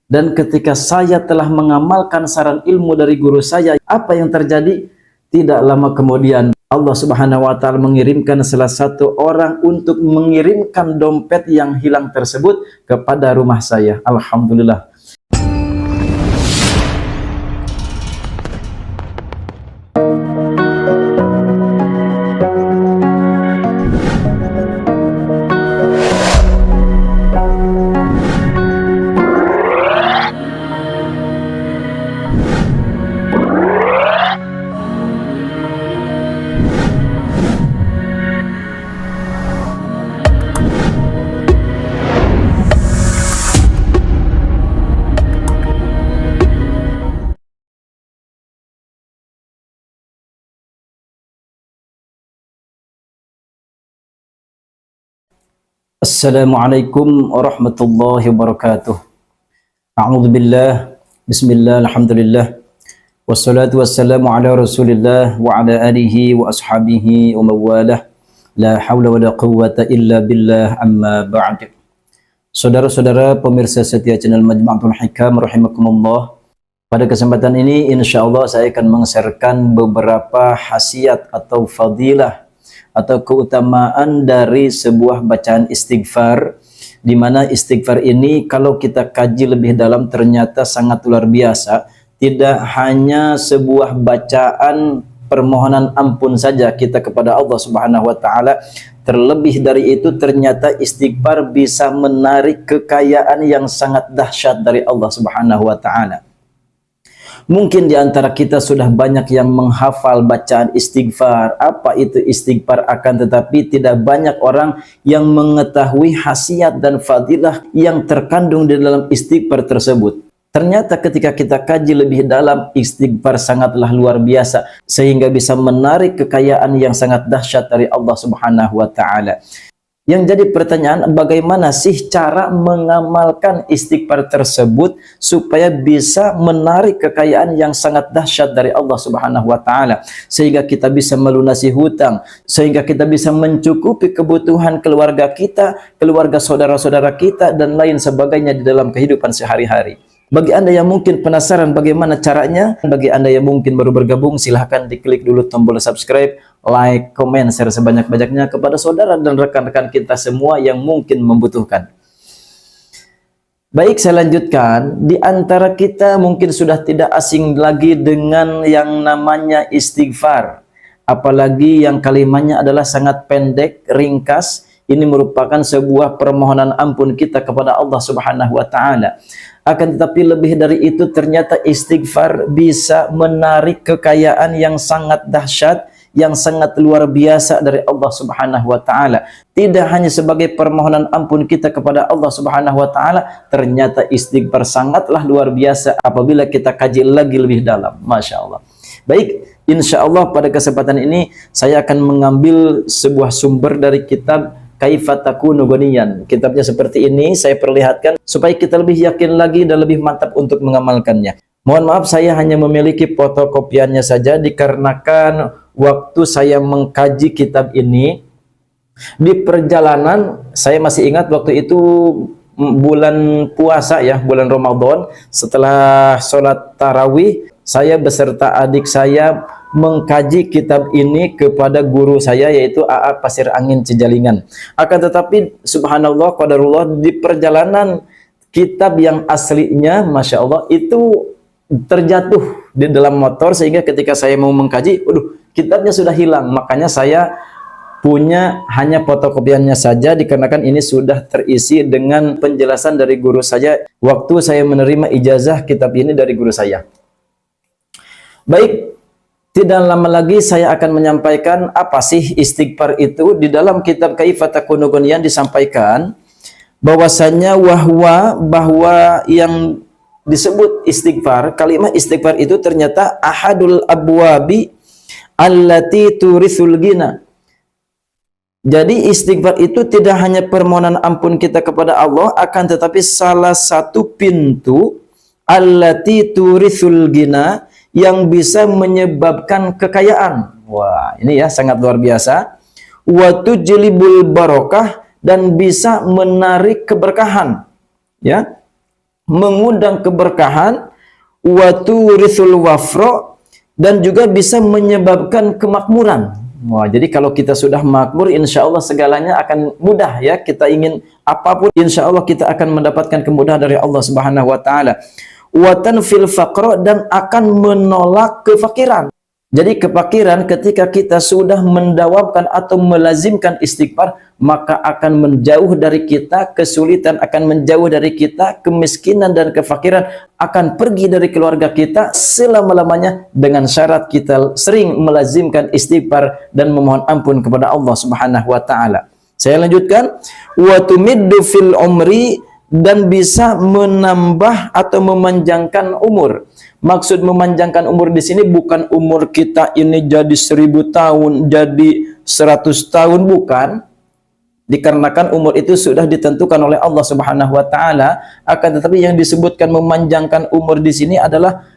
Dan ketika saya telah mengamalkan saran ilmu dari guru saya, apa yang terjadi? Tidak lama kemudian Allah Subhanahu wa taala mengirimkan salah satu orang untuk mengirimkan dompet yang hilang tersebut kepada rumah saya. Alhamdulillah. Assalamualaikum warahmatullahi wabarakatuh. A'udzu billah. Bismillah, alhamdulillah. Wassalatu wassalamu ala Rasulillah wa ala alihi wa ashabihi wa mawalah. La haula wa la quwwata illa billah, amma ba'd. Saudara-saudara pemirsa setia channel Majma'atul Hikam rahimakumullah. Pada kesempatan ini insyaallah saya akan mengeserkan beberapa khasiat atau fadilah atau keutamaan dari sebuah bacaan istighfar, di mana istighfar ini kalau kita kaji lebih dalam ternyata sangat luar biasa. Tidak hanya sebuah bacaan permohonan ampun saja kita kepada Allah Subhanahu wa taala, terlebih dari itu ternyata istighfar bisa menarik kekayaan yang sangat dahsyat dari Allah Subhanahu wa taala. Mungkin di antara kita sudah banyak yang menghafal bacaan istighfar, apa itu istighfar, akan tetapi tidak banyak orang yang mengetahui khasiat dan fadilah yang terkandung di dalam istighfar tersebut. Ternyata ketika kita kaji lebih dalam, istighfar sangatlah luar biasa sehingga bisa menarik kekayaan yang sangat dahsyat dari Allah Subhanahu wa taala. Yang jadi pertanyaan, bagaimana sih cara mengamalkan istighfar tersebut supaya bisa menarik kekayaan yang sangat dahsyat dari Allah Subhanahu wa taala, sehingga kita bisa melunasi hutang, sehingga kita bisa mencukupi kebutuhan keluarga kita, keluarga saudara-saudara kita dan lain sebagainya di dalam kehidupan sehari-hari. Bagi Anda yang mungkin penasaran bagaimana caranya, bagi Anda yang mungkin baru bergabung, silahkan diklik dulu tombol subscribe, like, komen, share sebanyak-banyaknya kepada saudara dan rekan-rekan kita semua yang mungkin membutuhkan. Baik, saya lanjutkan. Di antara kita mungkin sudah tidak asing lagi dengan yang namanya istighfar. Apalagi yang kalimatnya adalah sangat pendek, ringkas. Ini merupakan sebuah permohonan ampun kita kepada Allah Subhanahu wa taala. Akan tetapi lebih dari itu ternyata istighfar bisa menarik kekayaan yang sangat dahsyat, yang sangat luar biasa dari Allah Subhanahu wa taala. Tidak hanya sebagai permohonan ampun kita kepada Allah Subhanahu wa taala, ternyata istighfar sangatlah luar biasa apabila kita kaji lagi lebih dalam. Masya Allah. Baik, insya Allah pada kesempatan ini saya akan mengambil sebuah sumber dari kitab Kaifa Takunu Ghaniyan. Kitabnya seperti ini, saya perlihatkan supaya kita lebih yakin lagi dan lebih mantap untuk mengamalkannya. Mohon maaf, saya hanya memiliki fotokopiannya saja dikarenakan waktu saya mengkaji kitab ini di perjalanan, saya masih ingat waktu itu bulan puasa ya, bulan Ramadan, setelah sholat tarawih, saya beserta adik saya mengkaji kitab ini kepada guru saya yaitu AA Pasir Angin Cijalingan. Akan tetapi subhanallah qadarullah di perjalanan kitab yang aslinya Masya Allah itu terjatuh di dalam motor sehingga ketika saya mau mengkaji, waduh, kitabnya sudah hilang. Makanya saya punya hanya fotokopiannya saja dikarenakan ini sudah terisi dengan penjelasan dari guru saya waktu saya menerima ijazah kitab ini dari guru saya. Baik, tidak lama lagi saya akan menyampaikan apa sih istighfar itu. Di dalam kitab Kaifa Takunu Ghaniyan disampaikan bahwasanya bahwa yang disebut istighfar, kalimat istighfar itu ternyata ahadul abwabi allati turithul ghina. Jadi istighfar itu tidak hanya permohonan ampun kita kepada Allah, akan tetapi salah satu pintu allati turithul ghina yang bisa menyebabkan kekayaan. Wah, ini ya sangat luar biasa. Wa tujlibul barokah, dan bisa menarik keberkahan. Ya. mengundang keberkahan, wa turithul wafra, dan juga bisa menyebabkan kemakmuran. Wah, jadi kalau kita sudah makmur, insya Allah segalanya akan mudah ya. Kita ingin apapun, insya Allah kita akan mendapatkan kemudahan dari Allah Subhanahu wa Ta'ala. Wa tanfil faqra, dan akan menolak kefakiran. Jadi kefakiran ketika kita sudah mendawamkan atau melazimkan istighfar, maka akan menjauh dari kita kesulitan, akan menjauh dari kita kemiskinan dan kefakiran, akan pergi dari keluarga kita selama-lamanya dengan syarat kita sering melazimkan istighfar dan memohon ampun kepada Allah Subhanahu wa Ta'ala. Saya lanjutkan, wa tumiddu fil umri, dan bisa menambah atau memanjangkan umur. Maksud memanjangkan umur di sini bukan umur kita ini jadi 1000 tahun, jadi 100 tahun, bukan. Dikarenakan umur itu sudah ditentukan oleh Allah Subhanahu wa Ta'ala, akan tetapi yang disebutkan memanjangkan umur di sini adalah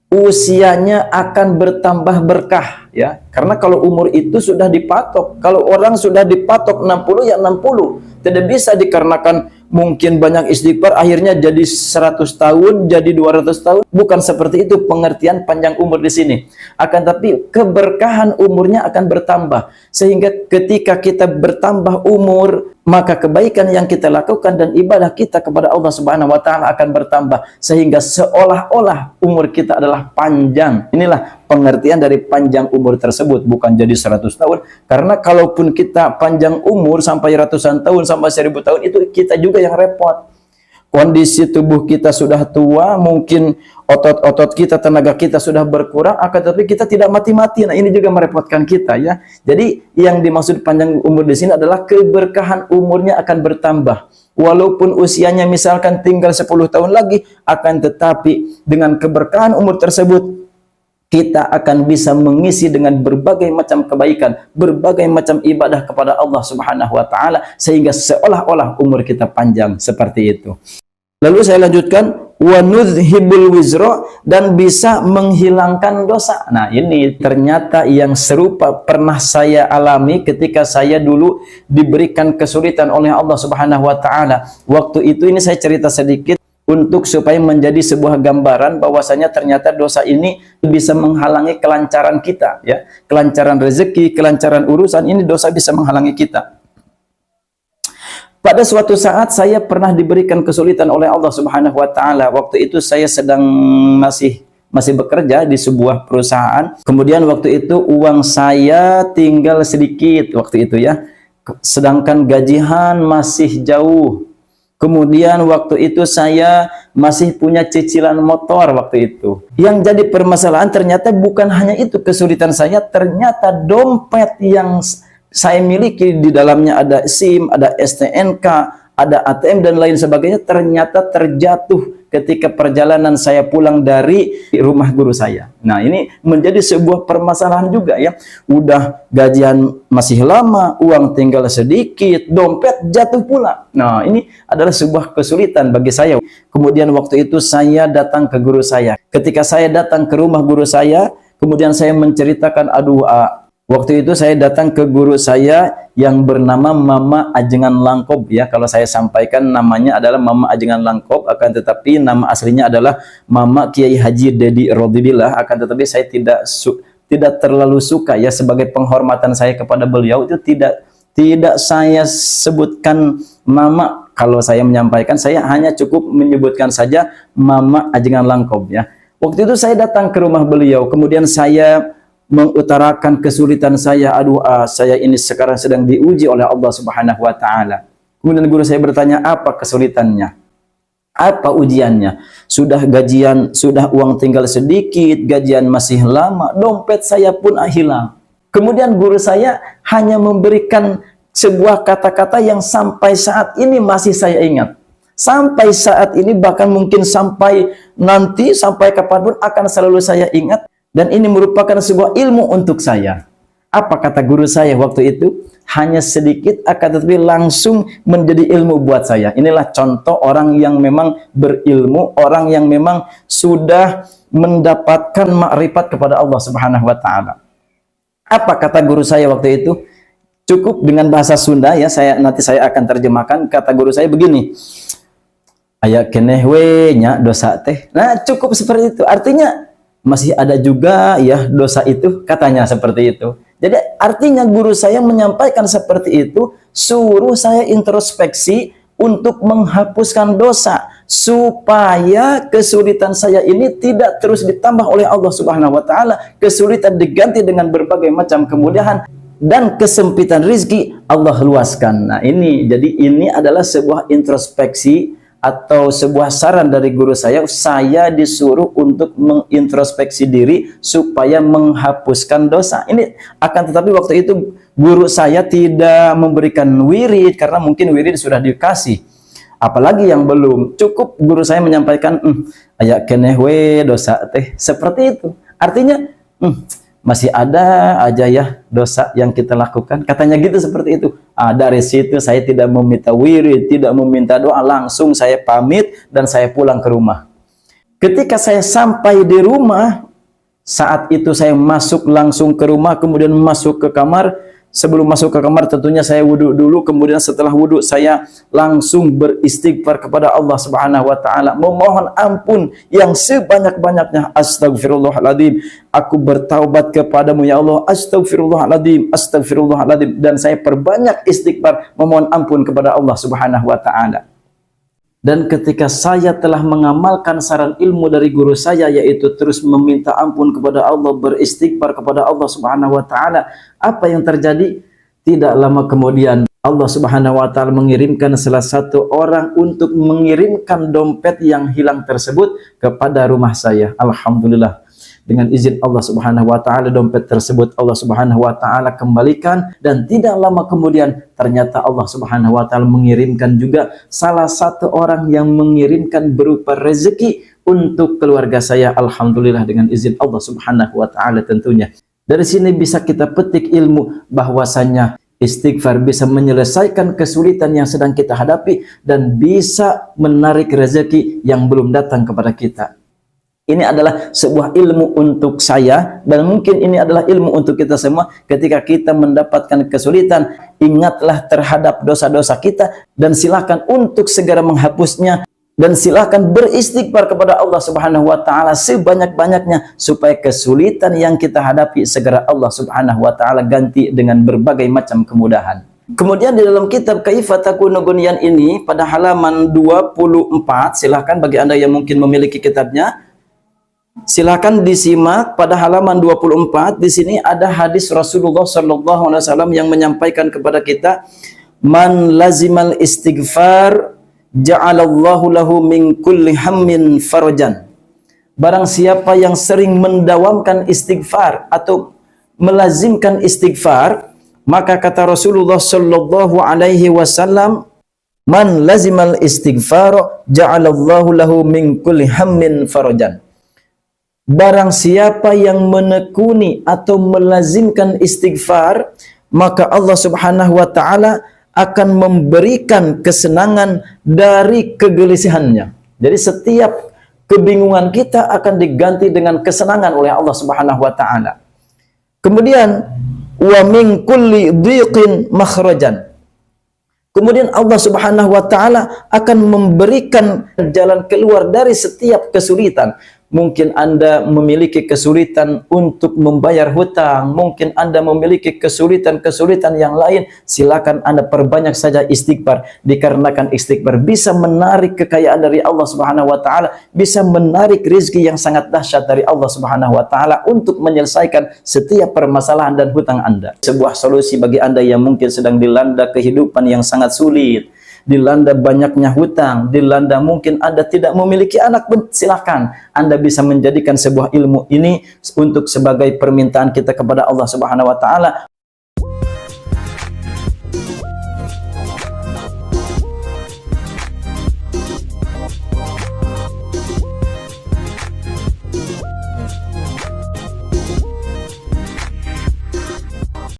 usianya akan bertambah berkah ya. Karena kalau umur itu sudah dipatok, kalau orang sudah dipatok 60 ya 60, tidak bisa dikarenakan mungkin banyak istighfar akhirnya jadi 100 tahun, jadi 200 tahun. Bukan seperti itu pengertian panjang umur di sini. Akan tapi keberkahan umurnya akan bertambah, sehingga ketika kita bertambah umur, maka kebaikan yang kita lakukan dan ibadah kita kepada Allah Subhanahu wa Ta'ala akan bertambah, sehingga seolah-olah umur kita adalah panjang. Inilah pengertian dari panjang umur tersebut, bukan jadi 100 tahun. Karena kalaupun kita panjang umur sampai ratusan tahun, sampai 1000 tahun, itu kita juga yang repot. Kondisi tubuh kita sudah tua, mungkin otot-otot kita, tenaga kita sudah berkurang, akan tetapi kita tidak mati-mati. Nah, ini juga merepotkan kita ya. Jadi yang dimaksud panjang umur di sini adalah keberkahan umurnya akan bertambah. Walaupun usianya misalkan tinggal 10 tahun lagi, akan tetapi dengan keberkahan umur tersebut kita akan bisa mengisi dengan berbagai macam kebaikan, berbagai macam ibadah kepada Allah Subhanahu wa Ta'ala, sehingga seolah-olah umur kita panjang seperti itu. Lalu saya lanjutkan, wa nudhibul wizra, dan bisa menghilangkan dosa. Nah, ini ternyata yang serupa pernah saya alami ketika saya dulu diberikan kesulitan oleh Allah Subhanahu wa Ta'ala. Waktu itu, ini saya cerita sedikit untuk supaya menjadi sebuah gambaran bahwasanya ternyata dosa ini bisa menghalangi kelancaran kita ya. Kelancaran rezeki, kelancaran urusan, ini dosa bisa menghalangi kita. Pada suatu saat saya pernah diberikan kesulitan oleh Allah Subhanahu wa Ta'ala. Waktu itu saya sedang masih bekerja di sebuah perusahaan. Kemudian waktu itu uang saya tinggal sedikit waktu itu ya. Sedangkan gajian masih jauh. Kemudian waktu itu saya masih punya cicilan motor waktu itu. Yang jadi permasalahan ternyata bukan hanya itu kesulitan saya, ternyata dompet yang saya miliki di dalamnya ada SIM, ada STNK, ada ATM dan lain sebagainya, ternyata terjatuh ketika perjalanan saya pulang dari rumah guru saya. Nah, ini menjadi sebuah permasalahan juga ya. Udah gajian masih lama, uang tinggal sedikit, dompet jatuh pula. Nah, ini adalah sebuah kesulitan bagi saya. Kemudian waktu itu saya datang ke guru saya. Ketika saya datang ke rumah guru saya, kemudian saya menceritakan, waktu itu saya datang ke guru saya yang bernama Mama Ajengan Langkob ya. Kalau saya sampaikan namanya adalah Mama Ajengan Langkob, akan tetapi nama aslinya adalah Mama Kiai Haji Dedi Rodibillah. Akan tetapi saya tidak terlalu suka ya, sebagai penghormatan saya kepada beliau itu tidak saya sebutkan Mama. Kalau saya menyampaikan, saya hanya cukup menyebutkan saja Mama Ajengan Langkob ya. Waktu itu saya datang ke rumah beliau, kemudian saya mengutarakan kesulitan saya. Saya ini sekarang sedang diuji oleh Allah Subhanahu wa Ta'ala. Kemudian guru saya bertanya, apa kesulitannya? Apa ujiannya? Sudah gajian, sudah uang tinggal sedikit, gajian masih lama, dompet saya pun hilang. Kemudian guru saya hanya memberikan sebuah kata-kata yang sampai saat ini masih saya ingat. Sampai saat ini, bahkan mungkin sampai nanti, sampai kapanpun akan selalu saya ingat. Dan ini merupakan sebuah ilmu untuk saya. Apa kata guru saya waktu itu? Hanya sedikit, akan tetapi langsung menjadi ilmu buat saya. Inilah contoh orang yang memang berilmu, orang yang memang sudah mendapatkan makrifat kepada Allah Subhanahu wa Ta'ala. Apa kata guru saya waktu itu? Cukup dengan bahasa Sunda ya, nanti saya akan terjemahkan. Kata guru saya begini, aya keneh we nya dosa teh. Nah, cukup seperti itu. Artinya masih ada juga ya dosa itu, katanya seperti itu. Jadi artinya guru saya menyampaikan seperti itu, suruh saya introspeksi untuk menghapuskan dosa supaya kesulitan saya ini tidak terus ditambah oleh Allah Subhanahu wa taala, kesulitan diganti dengan berbagai macam kemudahan dan kesempitan rizki Allah luaskan. Nah, ini jadi ini adalah sebuah introspeksi atau sebuah saran dari guru saya disuruh untuk mengintrospeksi diri supaya menghapuskan dosa. Ini akan tetapi waktu itu guru saya tidak memberikan wirid karena mungkin wirid sudah dikasih. Apalagi yang belum. Cukup guru saya menyampaikan, aya keneh we dosa teh. Seperti itu. Artinya, masih ada aja ya dosa yang kita lakukan. Katanya gitu seperti itu. Dari situ saya tidak meminta wirid, tidak meminta doa, langsung saya pamit dan saya pulang ke rumah. Ketika saya sampai di rumah, saat itu saya masuk langsung ke rumah, kemudian masuk ke kamar. Sebelum masuk ke kamar tentunya saya wudhu dulu, kemudian setelah wudhu saya langsung beristighfar kepada Allah Subhanahu wa taala, memohon ampun yang sebanyak-banyaknya. Astagfirullahaladzim, aku bertaubat kepadamu ya Allah, astagfirullahaladzim, astagfirullahaladzim, dan saya perbanyak istighfar memohon ampun kepada Allah Subhanahu wa taala. Dan ketika saya telah mengamalkan saran ilmu dari guru saya, yaitu terus meminta ampun kepada Allah, beristighfar kepada Allah Subhanahu wa taala, apa yang terjadi? Tidak lama kemudian Allah Subhanahu wa taala mengirimkan salah satu orang untuk mengirimkan dompet yang hilang tersebut kepada rumah saya. Alhamdulillah, dengan izin Allah Subhanahu wa taala dompet tersebut Allah Subhanahu wa taala kembalikan, dan tidak lama kemudian ternyata Allah Subhanahu wa taala mengirimkan juga salah satu orang yang mengirimkan berupa rezeki untuk keluarga saya. Alhamdulillah, dengan izin Allah Subhanahu wa taala tentunya. Dari sini bisa kita petik ilmu bahwasanya istighfar bisa menyelesaikan kesulitan yang sedang kita hadapi dan bisa menarik rezeki yang belum datang kepada kita. Ini adalah sebuah ilmu untuk saya, dan mungkin ini adalah ilmu untuk kita semua. Ketika kita mendapatkan kesulitan, ingatlah terhadap dosa-dosa kita dan silakan untuk segera menghapusnya, dan silakan beristighfar kepada Allah Subhanahu wa taala sebanyak-banyaknya supaya kesulitan yang kita hadapi segera Allah Subhanahu wa taala ganti dengan berbagai macam kemudahan. Kemudian di dalam kitab Kaifa Takunu Ghaniyan ini pada halaman 24, silakan bagi Anda yang mungkin memiliki kitabnya, silakan disimak pada halaman 24. Di sini ada hadis Rasulullah sallallahu alaihi wasallam yang menyampaikan kepada kita, man lazimal istighfar ja'alallahu lahu min kulli hammin farajan. Barang siapa yang sering mendawamkan istighfar atau melazimkan istighfar, maka kata Rasulullah sallallahu alaihi wasallam, man lazimal istighfar ja'alallahu lahu min kulli hammin farajan. Barang siapa yang menekuni atau melazimkan istighfar, maka Allah Subhanahu wa taala akan memberikan kesenangan dari kegelisahannya. Jadi setiap kebingungan kita akan diganti dengan kesenangan oleh Allah Subhanahu wa taala. Kemudian wa min kulli dhiqin makhrajan. Kemudian Allah Subhanahu wa taala akan memberikan jalan keluar dari setiap kesulitan. Mungkin Anda memiliki kesulitan untuk membayar hutang, mungkin Anda memiliki kesulitan-kesulitan yang lain, silakan Anda perbanyak saja istighfar, dikarenakan istighfar bisa menarik kekayaan dari Allah Subhanahu wa taala, bisa menarik rezeki yang sangat dahsyat dari Allah Subhanahu wa taala untuk menyelesaikan setiap permasalahan dan hutang Anda. Sebuah solusi bagi Anda yang mungkin sedang dilanda kehidupan yang sangat sulit, dilanda banyaknya hutang, dilanda mungkin Anda tidak memiliki anak pun, silakan Anda bisa menjadikan sebuah ilmu ini untuk sebagai permintaan kita kepada Allah Subhanahu wa taala